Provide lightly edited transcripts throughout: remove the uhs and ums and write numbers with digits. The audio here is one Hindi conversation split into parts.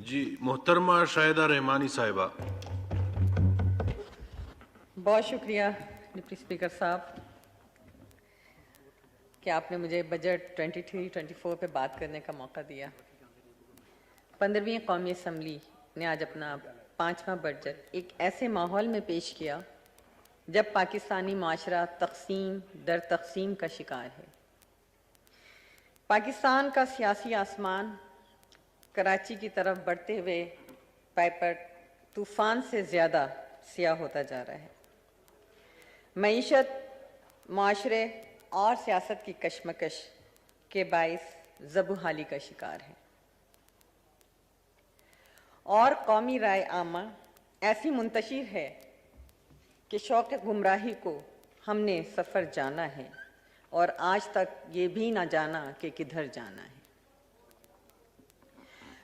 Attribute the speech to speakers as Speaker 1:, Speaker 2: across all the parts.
Speaker 1: जी, मोहतरमा शाहिदा रहमानी साहिबा।
Speaker 2: बहुत शुक्रिया डिप्टी स्पीकर साहब कि आपने मुझे बजट 23-24 पे बात करने का मौका दिया। 15वीं कौमी असम्बली ने आज अपना 5वां बजट एक ऐसे माहौल में पेश किया जब पाकिस्तानी माशरा तकसीम दर तकसीम का शिकार है। पाकिस्तान का सियासी आसमान कराची की तरफ बढ़ते हुए पाइपर तूफान से ज़्यादा सियाह होता जा रहा है। मईशत, माशरे और सियासत की कशमकश के बाइस ज़बूहाली का शिकार है और कौमी राय आमा ऐसी मुंतशिर है कि शौक़ गुमराही को हमने सफ़र जाना है और आज तक ये भी ना जाना कि किधर जाना है।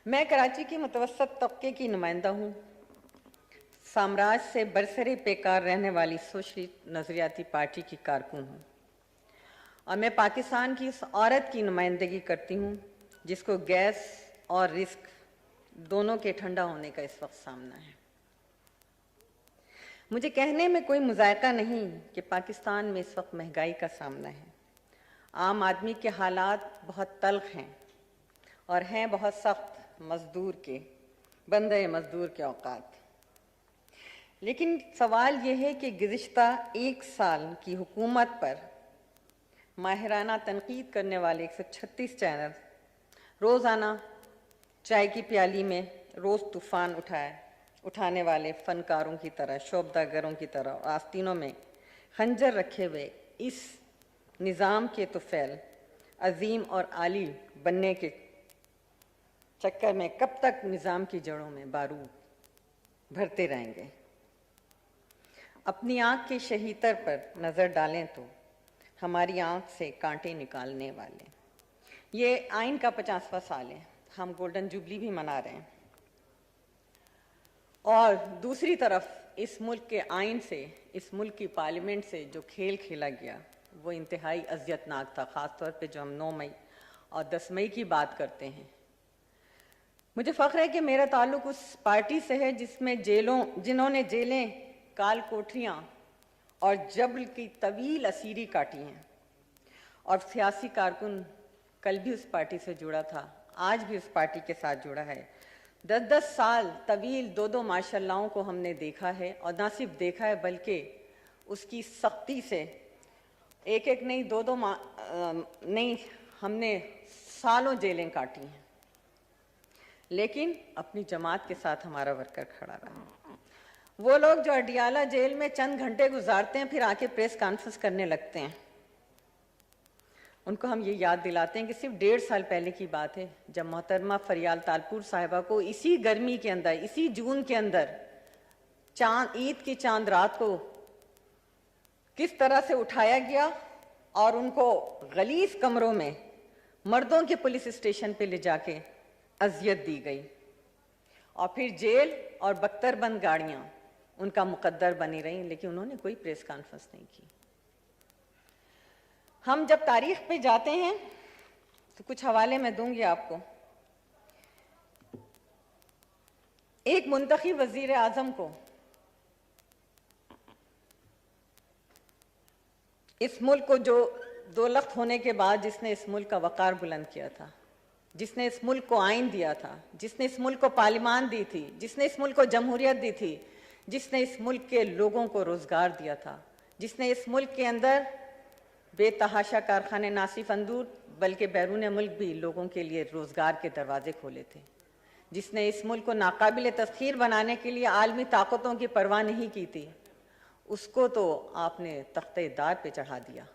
Speaker 2: मैं कराची के मुतवस्सत तबके की नुमाइंदा हूँ। साम्राज्य से बरसरे पेकार रहने वाली सोशलिस्ट नज़रियाती पार्टी की कारकुन हूँ और मैं पाकिस्तान की उस औरत की नुमाइंदगी करती हूँ जिसको गैस और रिस्क दोनों के ठंडा होने का इस वक्त सामना है। मुझे कहने में कोई मुज़ायका नहीं कि पाकिस्तान में इस वक्त महंगाई का सामना है। आम आदमी के हालात बहुत तल्ख हैं और हैं बहुत सख्त मजदूर के, बंदे मजदूर के औकात। लेकिन सवाल ये है कि गुज़िश्ता एक साल की हुकूमत पर माहिराना तनकीद करने वाले 136 चैनल रोज़ाना चाय की प्याली में रोज़ तूफ़ान उठाने वाले फ़नकारों की तरह, शोबदागरों की तरह आस्तीनों में खंजर रखे हुए इस निज़ाम के तुफ़ैल अजीम और आली बनने के चक्कर में कब तक निज़ाम की जड़ों में बारूद भरते रहेंगे। अपनी आँख के शहीतर पर नज़र डालें तो हमारी आँख से कांटे निकालने वाले ये आइन का 50वां साल है। हम गोल्डन जुबली भी मना रहे हैं और दूसरी तरफ इस मुल्क के आइन से, इस मुल्क की पार्लियामेंट से जो खेल खेला गया वो इंतहाई अज़ियतनाक था। ख़ास तौर पे जो हम 9 मई और 10 मई की बात करते हैं। मुझे फ़ख्र है कि मेरा ताल्लुक़ उस पार्टी से है जिन्होंने जेलें, काल कोठरियाँ और जबर की तवील असीरी काटी हैं और सियासी कारकुन कल भी उस पार्टी से जुड़ा था, आज भी उस पार्टी के साथ जुड़ा है। 10-10 साल तवील 2-2 माशाअल्लाहों को हमने देखा है और ना सिर्फ देखा है बल्कि उसकी सख्ती से एक नहीं 2-2 नहीं, हमने सालों जेलें काटी हैं, लेकिन अपनी जमात के साथ हमारा वर्कर खड़ा रहा। वो लोग जो अडियाला जेल में चंद घंटे गुजारते हैं फिर आके प्रेस कॉन्फ्रेंस करने लगते हैं, उनको हम ये याद दिलाते हैं कि सिर्फ 1.5 साल पहले की बात है जब मोहतरमा फरियाल तालपुर साहिबा को इसी गर्मी के अंदर, इसी जून के अंदर ईद की चांद रात को किस तरह से उठाया गया और उनको गलीज कमरों में मर्दों के पुलिस स्टेशन पे ले जाके अजियत दी गई और फिर जेल और बख्तरबंद गाड़ियां उनका मुकद्दर बनी रही, लेकिन उन्होंने कोई प्रेस कॉन्फ्रेंस नहीं की। हम जब तारीख पे जाते हैं तो कुछ हवाले मैं दूंगी आपको। एक मुंतखब वजीर आजम को इस मुल्क को जो दौलत होने के बाद जिसने इस मुल्क का वकार बुलंद किया था, जिसने इस मुल्क को आइन दिया था, जिसने इस मुल्क को पार्लियामान दी थी, जिसने इस मुल्क को जमहूरियत दी थी, जिसने इस मुल्क के लोगों को रोज़गार दिया था, जिसने इस मुल्क के अंदर बेतहाशा कारखाने ना सिर्फ अंदूर बल्कि बैरून मुल्क भी लोगों के लिए रोज़गार के दरवाजे खोले थे, जिसने इस मुल्क को नाकाबिल तस्खीर बनाने के लिए आलमी ताकतों की परवाह नहीं की थी, उसको तो आपने तख्ते दार पे चढ़ा दिया।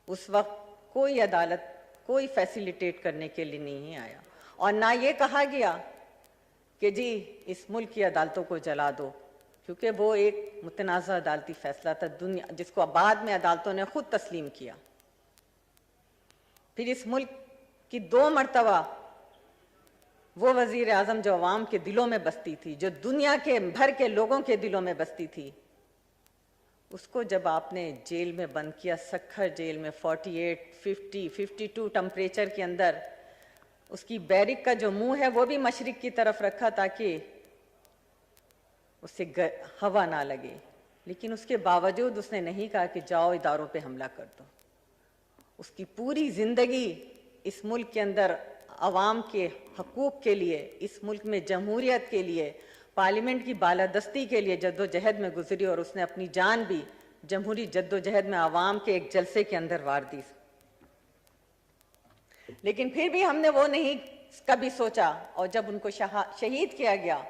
Speaker 2: उस वक्त कोई अदालत, कोई फैसिलिटेट करने के लिए नहीं आया और ना ये कहा गया कि जी इस मुल्क की अदालतों को जला दो, क्योंकि वो एक मुतनाज़ा अदालती फैसला था दुनिया जिसको बाद में अदालतों ने खुद तस्लीम किया। फिर इस मुल्क की 2 मरतबा वो वजीर आज़म जो अवाम के दिलों में बसती थी, जो दुनिया के भर के लोगों के दिलों में बसती थी, उसको जब आपने जेल में बंद किया, सखर जेल में 48, 50, 52 टेम्परेचर के अंदर उसकी बैरिक का जो मुंह है वो भी मशरिक की तरफ रखा ताकि उससे हवा ना लगे, लेकिन उसके बावजूद उसने नहीं कहा कि जाओ इदारों पे हमला कर दो। उसकी पूरी जिंदगी इस मुल्क के अंदर अवाम के हकूक़ के लिए, इस मुल्क में जमहूरियत के लिए, पार्लियामेंट की बालादस्ती के लिए जद्दोजहद में गुजरी और उसने अपनी जान भी जमहूरी जद्दोजहद में अवाम के एक जलसे के अंदर वार दी। लेकिन फिर भी हमने वो नहीं कभी सोचा, और जब उनको शहीद किया गया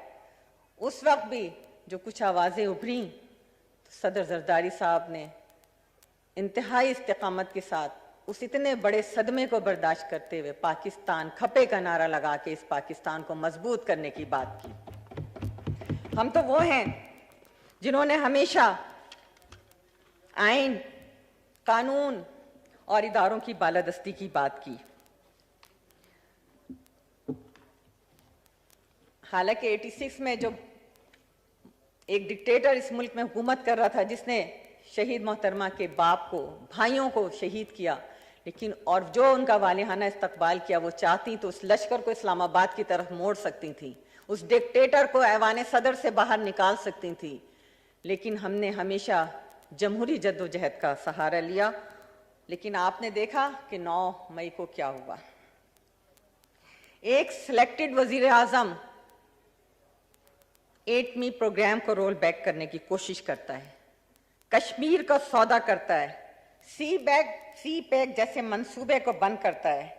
Speaker 2: उस वक्त भी जो कुछ आवाज़ें उभरी तो सदर जरदारी साहब ने इंतहाई इस्तिकामत के साथ उस इतने बड़े सदमे को बर्दाश्त करते हुए पाकिस्तान खपे का नारा लगा के इस पाकिस्तान को मजबूत करने की बात की। हम तो वो हैं जिन्होंने हमेशा आइन, कानून और इदारों की बालादस्ती की बात की। हालांकि 86 में जो एक डिक्टेटर इस मुल्क में हुकूमत कर रहा था जिसने शहीद मोहतरमा के बाप को, भाइयों को शहीद किया, लेकिन और जो उनका वालिहाना इस्तकबाल किया, वो चाहती तो उस लश्कर को इस्लामाबाद की तरफ मोड़ सकती थी, उस डिक्टेटर को ऐवान सदर से बाहर निकाल सकती थी, लेकिन हमने हमेशा जमहूरी जद्दोजहद का सहारा लिया। लेकिन आपने देखा कि 9 मई को क्या हुआ। एक सिलेक्टेड वजीर आजम 8 प्रोग्राम को रोल बैक करने की कोशिश करता है, कश्मीर का सौदा करता है, सी पैक जैसे मंसूबे को बंद करता है,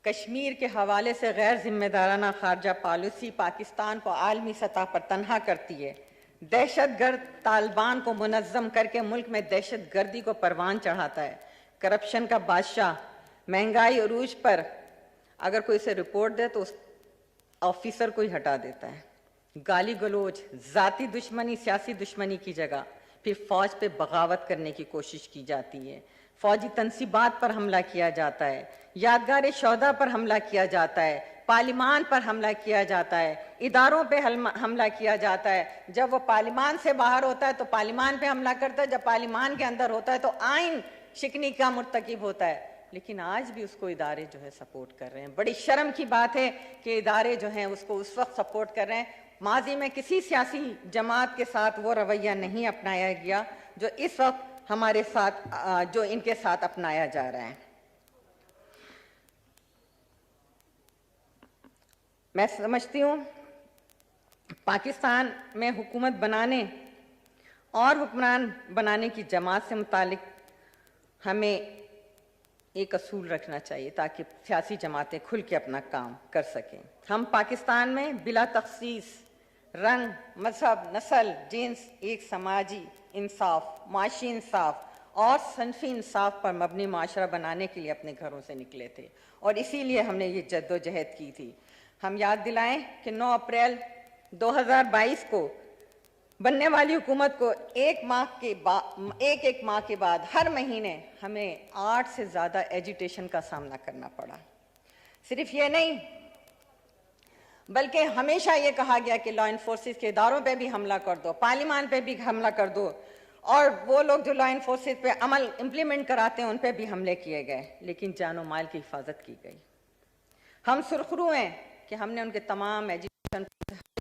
Speaker 2: कश्मीर के हवाले से गैर जिम्मेदाराना खारजा पॉलिसी पाकिस्तान को आलमी सतह पर तन्हा करती है, दहशतगर्द तालिबान को मुनज़्ज़म करके मुल्क में दहशत गर्दी को परवान चढ़ाता है, करप्शन का बादशाह, महंगाई अरूज पर अगर कोई इसे रिपोर्ट दे तो उस ऑफिसर को ही हटा देता है, गाली गलोच, जाती दुश्मनी सियासी दुश्मनी की जगह फिर फौज पे बगावत करने की कोशिश की जाती है, फौजी तनसीबात पर हमला किया जाता है, यादगार शौदा पर हमला किया जाता है, पार्लिमान पर हमला किया जाता है, इदारों पे हमला किया जाता है। जब वो पार्लिमान से बाहर होता है तो पार्लिमान पे हमला करता है, जब पार्लिमान के अंदर होता है तो आइन शिकनी का मुर्तकिब होता है। लेकिन आज भी उसको इदारे जो है सपोर्ट कर रहे हैं। बड़ी शर्म की बात है कि इदारे जो हैं उसको उस वक्त सपोर्ट कर रहे हैं। माजी में किसी सियासी जमात के साथ वो रवैया नहीं अपनाया गया जो इस वक्त हमारे साथ, जो इनके साथ अपनाया जा रहा है। मैं समझती हूँ पाकिस्तान में हुकूमत बनाने और हुक्मरान बनाने की जमात से मुतालिक हमें एक असूल रखना चाहिए ताकि सियासी जमातें खुल के अपना काम कर सकें। हम पाकिस्तान में बिला तखसीस रंग, मजहब, नस्ल, जिन्स एक समाजी इंसाफ, माशी इंसाफ और सनफी इंसाफ पर मबनी माशरा बनाने के लिए अपने घरों से निकले थे और इसीलिए हमने ये जद्दोजहद की थी। हम याद दिलाएं कि 9 अप्रैल 2022 को बनने वाली हुकूमत को एक माह के बाद हर महीने हमें 8 से ज़्यादा एजिटेशन का सामना करना पड़ा। सिर्फ ये नहीं बल्कि हमेशा ये कहा गया कि लॉ इन्फोर्सेस के इदारों पे भी हमला कर दो, पार्लियामान पे भी हमला कर दो और वो लोग जो लॉ इन्फोर्सेस पे अमल इम्प्लीमेंट कराते हैं उन पे भी हमले किए गए, लेकिन जानो माल की हिफाजत की गई। हम सुरखरू हैं कि हमने उनके तमाम एजुकेशन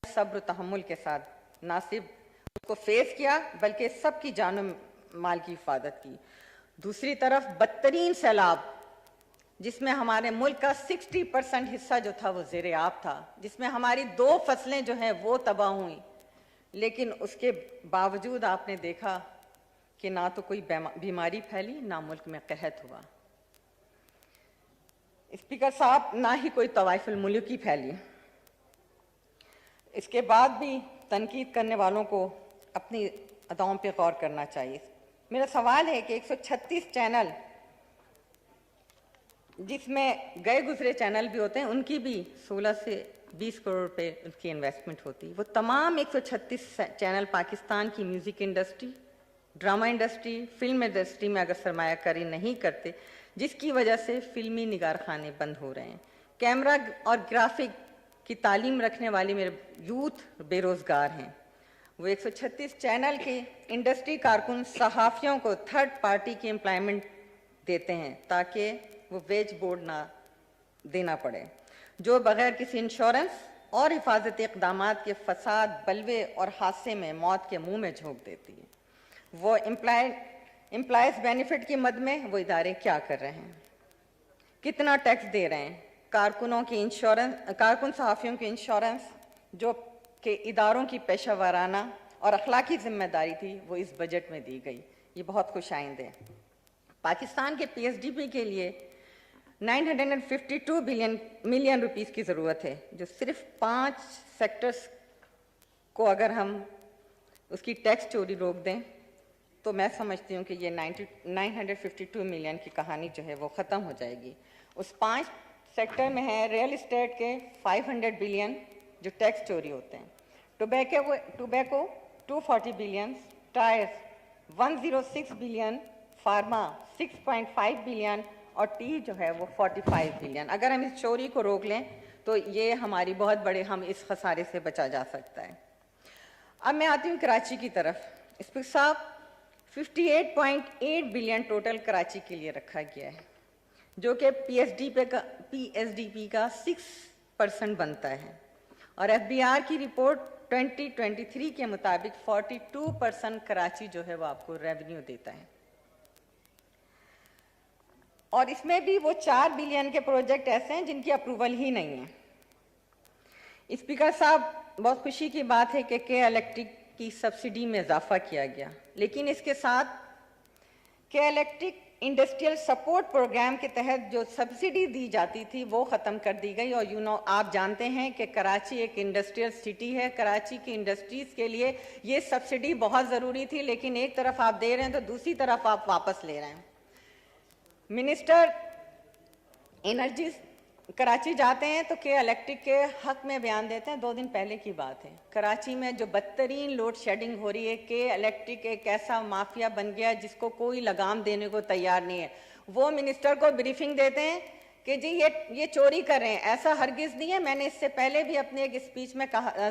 Speaker 2: सब्र तहम्मुल के साथ ना सिर्फ उसको फेस किया बल्कि सबकी जानो माल की हिफाजत की। दूसरी तरफ बदतरीन सैलाब जिसमें हमारे मुल्क का 60% हिस्सा जो था वो ज़ेरे आब था, जिसमें हमारी 2 फसलें जो हैं वो तबाह हुई, लेकिन उसके बावजूद आपने देखा कि ना तो कोई बीमारी फैली ना मुल्क में कहत हुआ। स्पीकर साहब, ना ही कोई तवाइफुल मुल्की फैली। इसके बाद भी तनकीद करने वालों को अपनी अदाओं पे गौर करना चाहिए। मेरा सवाल है कि 136 चैनल जिसमें गए गुजरे चैनल भी होते हैं उनकी भी 16 से 20 करोड़ रुपए उनकी इन्वेस्टमेंट होती है। वो तमाम 136 चैनल पाकिस्तान की music industry, drama industry, film industry में अगर सरमायाकारी नहीं करते, जिसकी वजह से फिल्मी निगारखाने बंद हो रहे हैं। कैमरा और ग्राफिक की तालीम रखने वाली मेरे यूथ बेरोज़गार हैं। वो 136 चैनल के इंडस्ट्री कारकुन सहाफ़ियों को थर्ड पार्टी की एम्प्लॉयमेंट देते हैं ताकि वो वेज बोर्ड ना देना पड़े, जो बगैर किसी इंश्योरेंस और हिफाजती इक़दामात के फसाद, बलवे और हादसे में मौत के मुंह में झोंक देती है। वो एम्प्लॉयज़ बेनिफिट की मद में वो इदारे क्या कर रहे हैं, कितना टैक्स दे रहे हैं, कारकुनों की इंश्योरेंस, कारकुन सहाफ़ियों की इंश्योरेंस जो कि इदारों की पेशा और अखलाकी जिम्मेदारी थी, वो इस बजट में दी गई। ये बहुत खुशाइंद है। पाकिस्तान के पीएसडीपी के लिए 952 मिलियन रुपीस की ज़रूरत है, जो सिर्फ 5 सेक्टर्स को अगर हम उसकी टैक्स चोरी रोक दें तो मैं समझती हूँ कि ये 952 मिलियन की कहानी जो है वो ख़त्म हो जाएगी। उस 5 सेक्टर में है रियल इस्टेट के 500 बिलियन जो टैक्स चोरी होते हैं, tobacco 240 billion, tyres 106 billion, pharma 6.5 billion और टी जो है वो 45 बिलियन। अगर हम इस चोरी को रोक लें तो ये हमारी बहुत बड़े हम इस खसारे से बचा जा सकता है। अब मैं आती हूँ कराची की तरफ। स्पीकर साहब, 58.8 बिलियन टोटल कराची के लिए रखा गया है, जो कि पीएसडीपी का 6% बनता है, और एफबीआर की रिपोर्ट 2023 के मुताबिक 42% कराची जो है वो आपको रेवेन्यू देता है। और इसमें भी वो 4 बिलियन के प्रोजेक्ट ऐसे हैं जिनकी अप्रूवल ही नहीं है। स्पीकर साहब, बहुत खुशी की बात है कि इलेक्ट्रिक की सब्सिडी में इजाफा किया गया, लेकिन इसके साथ इलेक्ट्रिक इंडस्ट्रियल सपोर्ट प्रोग्राम के तहत जो सब्सिडी दी जाती थी वो ख़त्म कर दी गई। और आप जानते हैं कि कराची एक इंडस्ट्रियल सिटी है, कराची की इंडस्ट्रीज़ के लिए ये सब्सिडी बहुत ज़रूरी थी, लेकिन एक तरफ आप दे रहे हैं तो दूसरी तरफ आप वापस ले रहे हैं। मिनिस्टर एनर्जी कराची जाते हैं तो इलेक्ट्रिक के हक में बयान देते हैं। 2 दिन पहले की बात है, कराची में जो बदतरीन लोड शेडिंग हो रही है, इलेक्ट्रिक एक ऐसा माफिया बन गया जिसको कोई लगाम देने को तैयार नहीं है। वो मिनिस्टर को ब्रीफिंग देते हैं कि जी ये चोरी कर रहे हैं। ऐसा हरगिज़ नहीं है। मैंने इससे पहले भी अपने एक स्पीच में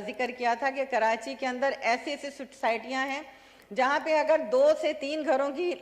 Speaker 2: जिक्र किया था कि कराची के अंदर ऐसी ऐसी सोसाइटियाँ हैं जहाँ पे अगर 2 से 3 घरों की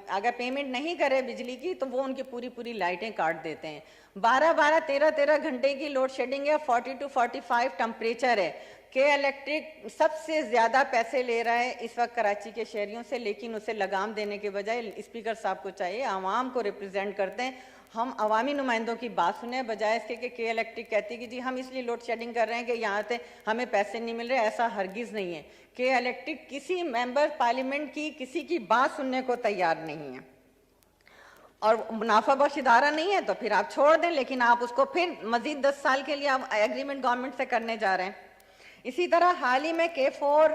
Speaker 2: अगर पेमेंट नहीं करे बिजली की तो वो उनकी पूरी लाइटें काट देते हैं। 12-12, 13-13 घंटे की लोड शेडिंग है, 40 to 45 टेम्परेचर है। इलेक्ट्रिक सबसे ज़्यादा पैसे ले रहा है इस वक्त कराची के शहरियों से, लेकिन उसे लगाम देने के बजाय स्पीकर साहब को चाहिए, आवाम को रिप्रेजेंट करते हैं, हम अवामी नुमाइंदों की बात सुने, बजाय इसके कि इलेक्ट्रिक कहती है कि जी हम इसलिए लोड शेडिंग कर रहे हैं कि यहाँ से हमें पैसे नहीं मिल रहे। ऐसा हरगिज़ नहीं है। इलेक्ट्रिक किसी मेंबर पार्लियामेंट की किसी की बात सुनने को तैयार नहीं है, और मुनाफा बख्श इदारा नहीं है तो फिर आप छोड़ दें, लेकिन आप उसको फिर मजीद 10 साल के लिए आप एग्रीमेंट गवर्नमेंट से करने जा रहे हैं। इसी तरह हाल ही में K4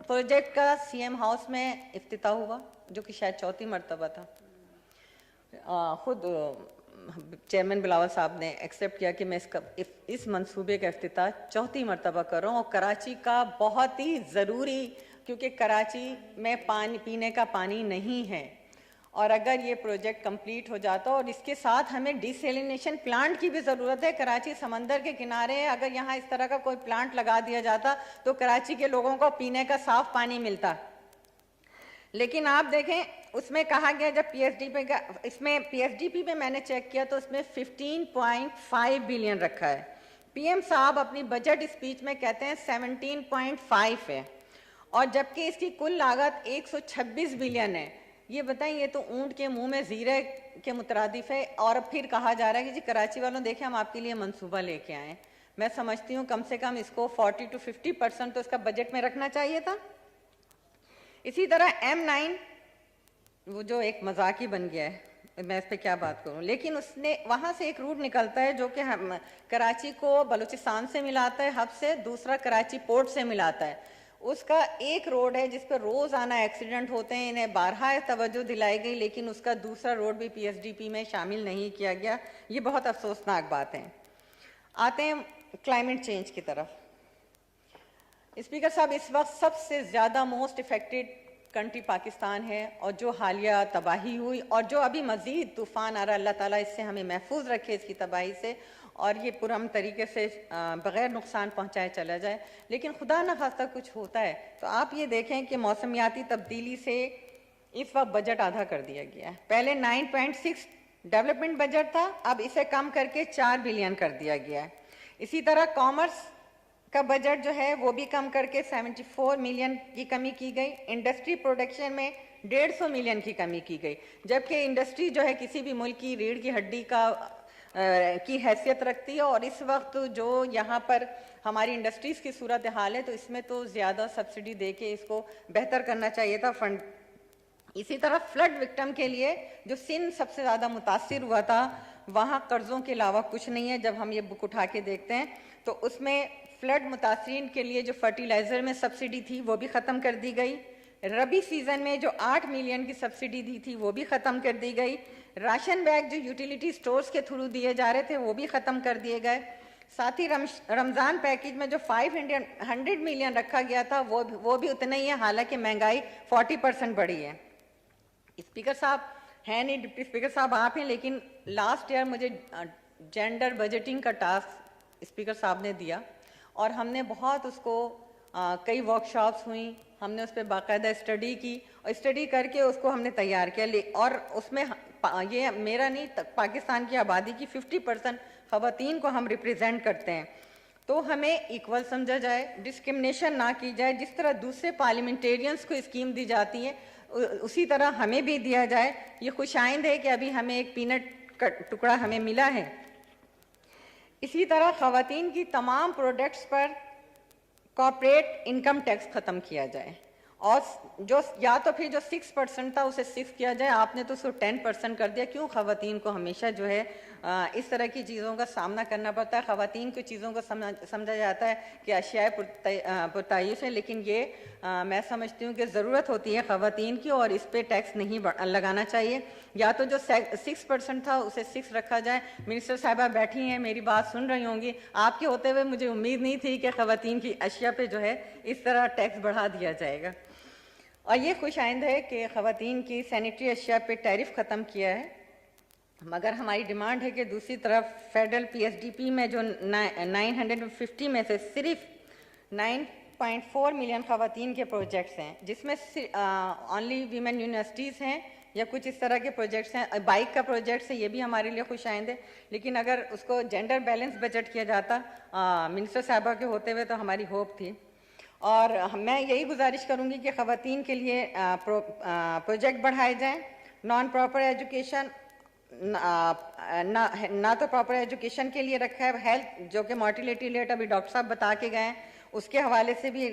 Speaker 2: प्रोजेक्ट का सीएम हाउस में इफ्तिताह हुआ, जो कि शायद 4थी मरतबा था। खुद चेयरमैन बिलावल साहब ने एक्सेप्ट किया कि मैं इस मंसूबे का इफ्तिताह 4थी मरतबा कर रहा हूँ, और कराची का बहुत ही ज़रूरी, क्योंकि कराची में पानी पीने का पानी नहीं है, और अगर ये प्रोजेक्ट कंप्लीट हो जाता और इसके साथ हमें डिसैलिनेशन प्लांट की भी ज़रूरत है। कराची समंदर के किनारे है, अगर यहाँ इस तरह का कोई प्लांट लगा दिया जाता तो कराची के लोगों को पीने का साफ पानी मिलता। लेकिन आप देखें उसमें कहा गया, जब पीएसडीपी का, इसमें पीएसडीपी में मैंने चेक किया तो उसमें 15.5 बिलियन रखा है। पीएम साहब अपनी बजट स्पीच में कहते हैं 17.5 है, और जबकि इसकी कुल लागत 126 बिलियन है। ये बताएं, ये तो ऊंट के मुंह में जीरे के मुतरादिफ है। और फिर कहा जा रहा है कि जी कराची वालों देखें हम आपके लिए मंसूबा लेके आए। मैं समझती हूँ कम से कम इसको 40 to 50% तो इसका बजट में रखना चाहिए था। इसी तरह M9 वो जो एक मजाक ही बन गया है, मैं इस पर क्या बात करूं, लेकिन उसने वहाँ से एक रूट निकलता है जो कि कराची को बलूचिस्तान से मिलाता है हब से, दूसरा कराची पोर्ट से मिलाता है। उसका एक रोड है जिस पर रोज़ाना एक्सीडेंट होते हैं, इन्हें बारहा तवज्जो दिलाई गई, लेकिन उसका दूसरा रोड भी पीएसडीपी में शामिल नहीं किया गया। ये बहुत अफसोसनाक बात है। आते हैं क्लाइमेट चेंज की तरफ। स्पीकर साहब, इस वक्त सबसे ज़्यादा मोस्ट इफेक्टेड कंट्री पाकिस्तान है, और जो हालिया तबाही हुई और जो अभी मज़ीद तूफ़ान आ रहा है, अल्लाह ताला इससे हमें महफूज रखे इसकी तबाही से, और ये पुरअमन तरीके से बग़ैर नुकसान पहुँचाए चला जाए। लेकिन खुदा न खास्ता कुछ होता है तो आप ये देखें कि मौसमियाती तब्दीली से इस वक्त बजट आधा कर दिया गया है। पहले 9.6 डेवलपमेंट बजट था, अब इसे कम करके 4 बिलियन कर दिया गया है। इसी तरह कॉमर्स का बजट जो है वो भी कम करके 74 मिलियन की कमी की गई। इंडस्ट्री प्रोडक्शन में 150 मिलियन की कमी की गई, जबकि इंडस्ट्री जो है किसी भी मुल्क की रीढ़ की हड्डी की हैसियत रखती है, और इस वक्त जो यहाँ पर हमारी इंडस्ट्रीज़ की सूरत हाल है तो इसमें तो ज़्यादा सब्सिडी दे के इसको बेहतर करना चाहिए था फंड। इसी तरह फ्लड विक्टिम के लिए जो सिंध सबसे ज़्यादा मुतासिर हुआ था, वहाँ कर्ज़ों के अलावा कुछ नहीं है। जब हम ये बुक उठा के देखते हैं तो उसमें फ्लड मुतासिरीन के लिए जो फर्टिलाइज़र में सब्सिडी थी वो भी ख़त्म कर दी गई। रबी सीज़न में जो 8 मिलियन की सब्सिडी दी थी वो भी ख़त्म कर दी गई। राशन बैग जो यूटिलिटी स्टोर्स के थ्रू दिए जा रहे थे वो भी ख़त्म कर दिए गए। साथ ही रमज़ान पैकेज में जो 500 मिलियन रखा गया था वो भी उतना ही है, हालांकि महंगाई 40% बढ़ी है। स्पीकर साहब हैं नहीं, डिप्टी स्पीकर साहब आप हैं, लेकिन लास्ट ईयर मुझे जेंडर बजटिंग का टास्क स्पीकर साहब ने दिया और हमने बहुत उसको कई वर्कशॉप्स हुई, हमने उस पर बाकायदा स्टडी की और स्टडी करके उसको हमने तैयार किया। और उसमें ये मेरा नहीं, पाकिस्तान की आबादी की 50% ख़वातीन को हम रिप्रेजेंट करते हैं, तो हमें इक्वल समझा जाए, डिस्क्रिमिनेशन ना की जाए। जिस तरह दूसरे पार्लियामेंटेरियंस को स्कीम दी जाती है उसी तरह हमें भी दिया जाए। ये खुशाइंद है कि अभी हमें एक पीनट का टुकड़ा हमें मिला है। इसी तरह ख़वातीन की तमाम प्रोडक्ट्स पर कॉर्पोरेट इनकम टैक्स ख़त्म किया जाए, और जो या तो फिर जो 6% था उसे 6 किया जाए। आपने तो उसको 10% कर दिया। क्यों ख़वातीन को हमेशा जो है इस तरह की चीज़ों का सामना करना पड़ता है? ख़वातीन को चीज़ों को समझा जाता है कि अशियाए पुरताइश है, लेकिन ये मैं समझती हूँ कि ज़रूरत होती है ख़वातीन की, और इस पर टैक्स नहीं लगाना चाहिए। या तो जो 6% था उसे 6 रखा जाए। मिनिस्टर साहिबा बैठी हैं, मेरी बात सुन रही होंगी। आपके होते हुए मुझे उम्मीद नहीं थी कि ख़वातीन की अशिया पे जो है इस तरह टैक्स बढ़ा दिया जाएगा। और ये खुशाइंद है कि ख़वातीन की सैनिटरी अशिया पे टैरिफ ख़त्म किया है, मगर हमारी डिमांड है कि दूसरी तरफ फेडरल PSDP में जो 950 में से सिर्फ 9.4 मिलियन ख़वातीन के प्रोजेक्ट्स हैं, जिसमें ओनली वीमेन यूनिवर्सिटीज़ हैं या कुछ इस तरह के प्रोजेक्ट्स हैं। बाइक का प्रोजेक्ट्स है, ये भी हमारे लिए खुशाइंद है, लेकिन अगर उसको जेंडर बैलेंस बजट किया जाता मिनिस्टर साहबा के होते हुए तो हमारी होप थी। और मैं यही गुजारिश करूँगी कि ख़वातीन के लिए प्रोजेक्ट बढ़ाए जाएँ। नॉन प्रॉपर एजुकेशन ना तो प्रॉपर एजुकेशन के लिए रखा है, हेल्थ जो कि मोर्टिलिटी रेट अभी डॉक्टर साहब बता के गए हैं उसके हवाले से भी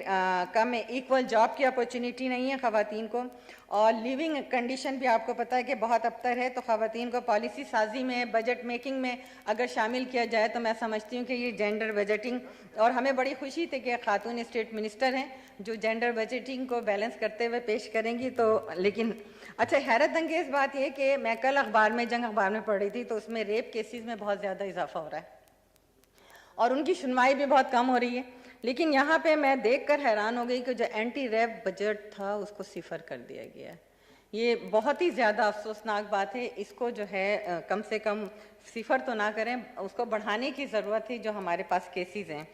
Speaker 2: कम है। इक्वल जॉब की अपॉर्चुनिटी नहीं है ख़वातीन को, और लिविंग कंडीशन भी आपको पता है कि बहुत अबतर है। तो ख़वातीन को पॉलिसी साजी में, बजट मेकिंग में अगर शामिल किया जाए तो मैं समझती हूँ कि ये जेंडर बजटिंग, और हमें बड़ी खुशी थी कि खातून स्टेट मिनिस्टर हैं जो जेंडर बजटिंग को बैलेंस करते हुए पेश करेंगी। तो लेकिन अच्छा, हैरत अंगेज़ बात यह कि मैं कल जंग अखबार में पढ़ रही थी तो उसमें रेप केसेस में बहुत ज़्यादा इजाफा हो रहा है और उनकी सुनवाई भी बहुत कम हो रही है। लेकिन यहाँ पे मैं देखकर हैरान हो गई कि जो एंटी रेप बजट था उसको सिफर कर दिया गया है। ये बहुत ही ज़्यादा अफसोसनाक बात है। इसको जो है कम से कम सिफर तो ना करें, उसको बढ़ाने की ज़रूरत है जो हमारे पास केसेस हैं।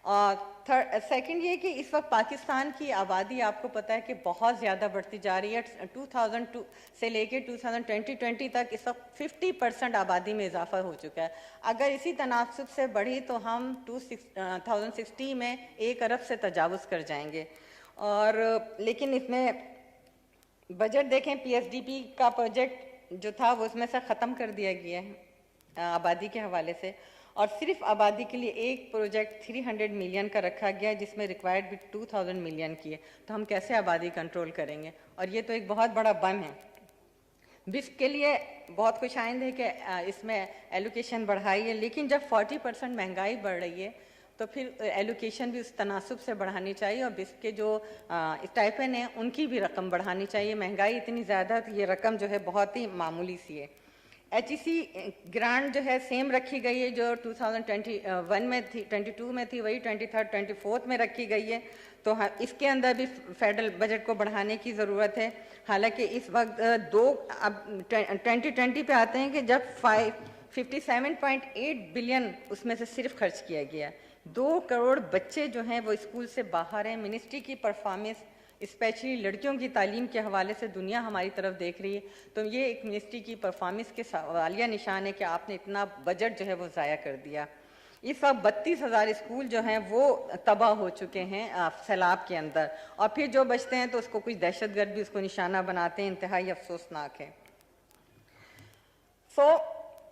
Speaker 2: और सेकंड ये कि इस वक्त पाकिस्तान की आबादी आपको पता है कि बहुत ज़्यादा बढ़ती जा रही है। 2002 से लेके 2020 तक इस वक्त 50% आबादी में इजाफा हो चुका है। अगर इसी तनासब से बढ़ी तो हम 2060 में 1 अरब से तजावुज़ कर जाएंगे। और लेकिन इसमें बजट देखें, PSDP का प्रोजेक्ट जो था वो इसमें से ख़त्म कर दिया गया है आबादी के हवाले से, और सिर्फ आबादी के लिए एक प्रोजेक्ट 300 मिलियन का रखा गया है जिसमें रिक्वायर्ड भी 2000 मिलियन की है। तो हम कैसे आबादी कंट्रोल करेंगे? और ये तो एक बहुत बड़ा बम है। बिस्क के लिए बहुत खुशाइंद है कि इसमें एलोकेशन बढ़ाई है, लेकिन जब 40% महंगाई बढ़ रही है तो फिर एलोकेशन भी उस तनासब से बढ़ानी चाहिए, और बिस्क के जो स्टाइपेंड हैं उनकी भी रकम बढ़ानी चाहिए। महंगाई इतनी ज़्यादा तो ये रकम जो है बहुत ही मामूली सी है। HEC ग्रांट जो है सेम रखी गई है जो 2021 में थी, 22 में थी, वही 23rd 24th में रखी गई है। तो इसके अंदर भी फेडरल बजट को बढ़ाने की ज़रूरत है। हालांकि इस वक्त अब 2020 पे आते हैं कि जब 57.8 बिलियन उसमें से सिर्फ खर्च किया गया। 2 करोड़ बच्चे जो हैं वो स्कूल से बाहर हैं। मिनिस्ट्री की परफॉर्मेंस स्पेशली लड़कियों की तालीम के हवाले से दुनिया हमारी तरफ देख रही है, तो ये एक मिनिस्ट्री की परफॉर्मेंस के सवालिया निशान है कि आपने इतना बजट जो है वो ज़ाया कर दिया। इस वक्त 32,000 स्कूल जो हैं वो तबाह हो चुके हैं सैलाब के अंदर, और फिर जो बचते हैं तो उसको कुछ दहशतगर्द भी उसको निशाना बनाते हैं। इंतहाई अफसोसनाक है।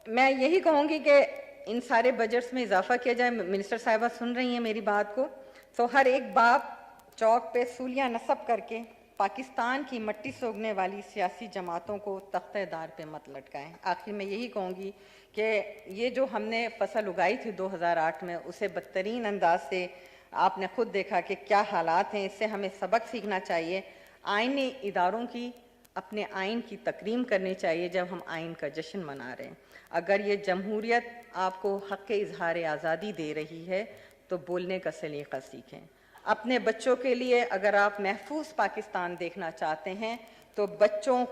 Speaker 2: मैं यही कहूँगी कि इन सारे बजट्स में इजाफा किया जाए। मिनिस्टर साहिबा सुन रही हैं मेरी बात को, तो हर एक बाप चौक पे सूलियाँ नस्ब करके पाकिस्तान की मट्टी से उगने वाली सियासी जमातों को तख्तेदार पे मत लटकाएं। आखिर में यही कहूँगी कि ये जो हमने फसल उगाई थी 2008 में, उसे बदतरीन अंदाज से आपने खुद देखा कि क्या हालात हैं। इससे हमें सबक सीखना चाहिए। आईनी इदारों की अपने आइन की तकरीम करनी चाहिए जब हम आइन का जश्न मना रहे हैं। अगर ये जमहूरियत आपको हक़ इजहार आज़ादी दे रही है तो बोलने का सलीक़ा सीखें। अपने बच्चों के लिए अगर आप महफूज पाकिस्तान देखना चाहते हैं तो बच्चों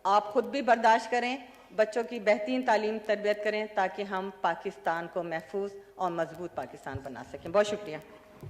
Speaker 2: आप खुद भी बर्दाश्त करें, बच्चों की बेहतरीन तालीम तरबियत करें ताकि हम पाकिस्तान को महफूज और मजबूत पाकिस्तान बना सकें। बहुत शुक्रिया।